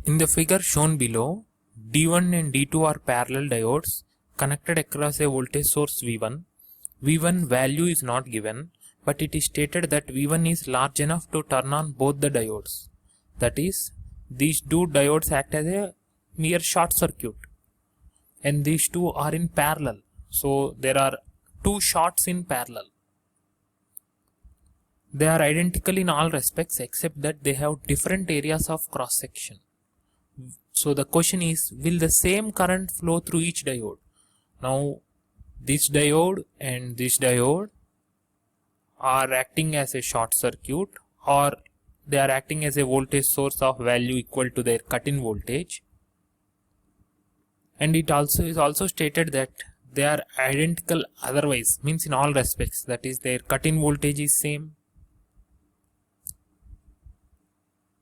In the figure shown below, D1 and D2 are parallel diodes connected across a voltage source V1. V1 value is not given, but it is stated that V1 is large enough to turn on both the diodes. That is, these two diodes act as a mere short circuit, and these two are in parallel. So there are two shorts in parallel. They are identical in all respects except that they have different areas of cross section. So the question is, will the same current flow through each diode? Now this diode and this diode are acting as a short circuit, or they are acting as a voltage source of value equal to their cut-in voltage. And it also is also stated that they are identical otherwise, means in all respects, that is their cut-in voltage is same.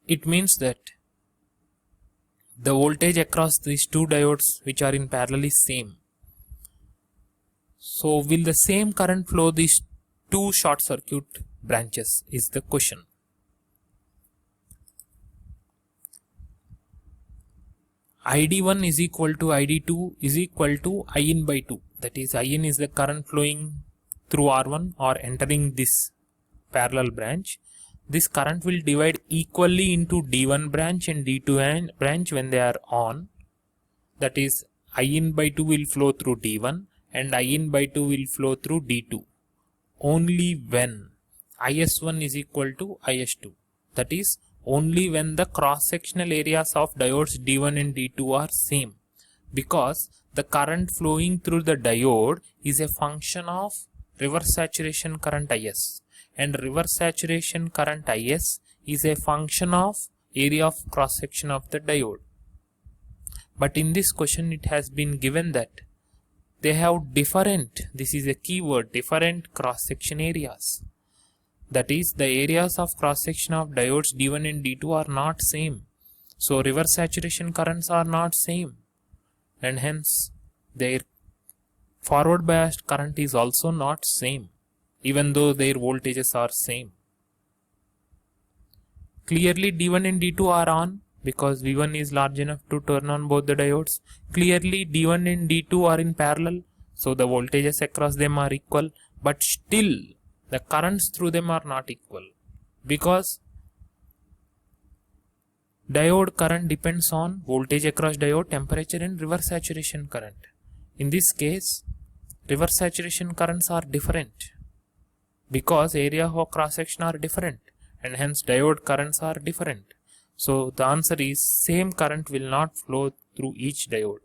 It means that the voltage across these two diodes which are in parallel is same. So will the same current flow these two short circuit branches is the question. ID1 is equal to ID2 is equal to IN by 2. That is, IN is the current flowing through R1 or entering this parallel branch. This current will divide equally into D1 branch and D2 branch when they are on. That is, IN by 2 will flow through D1 and IN by 2 will flow through D2 only when IS1 is equal to IS2. That is, only when the cross-sectional areas of diodes D1 and D2 are same, because the current flowing through the diode is a function of reverse saturation current IS, and reverse saturation current IS is a function of area of cross-section of the diode. But in this question it has been given that they have different, this is a keyword, different cross-section areas. That is, the areas of cross-section of diodes D1 and D2 are not same. So reverse saturation currents are not same, and hence their forward biased current is also not same, even though their voltages are same. Clearly D1 and D2 are on because V1 is large enough to turn on both the diodes. Clearly D1 and D2 are in parallel, so the voltages across them are equal, but still the currents through them are not equal, because diode current depends on voltage across diode, temperature and reverse saturation current. In this case, reverse saturation currents are different because area of cross section are different, and hence diode currents are different. So the answer is same current will not flow through each diode.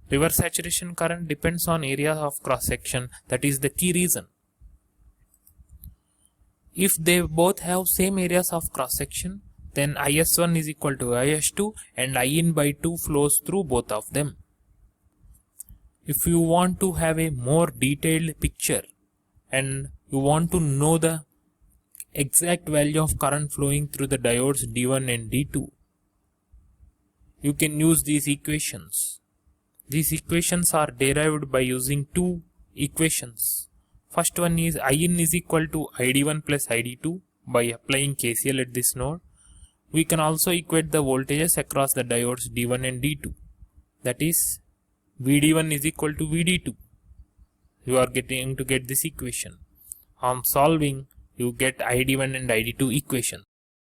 Reverse saturation current depends on area of cross section, that is the key reason. If they both have same areas of cross section, then IS1 is equal to IS2 and IN by 2 flows through both of them. If you want to have a more detailed picture and you want to know the exact value of current flowing through the diodes D1 and D2, you can use these equations. These equations are derived by using two equations. First one is IN is equal to ID1 plus ID2 by applying KCL at this node. We can also equate the voltages across the diodes D1 and D2. That is, VD1 is equal to VD2. You are getting to get this equation. On solving, you get ID1 and ID2 equation.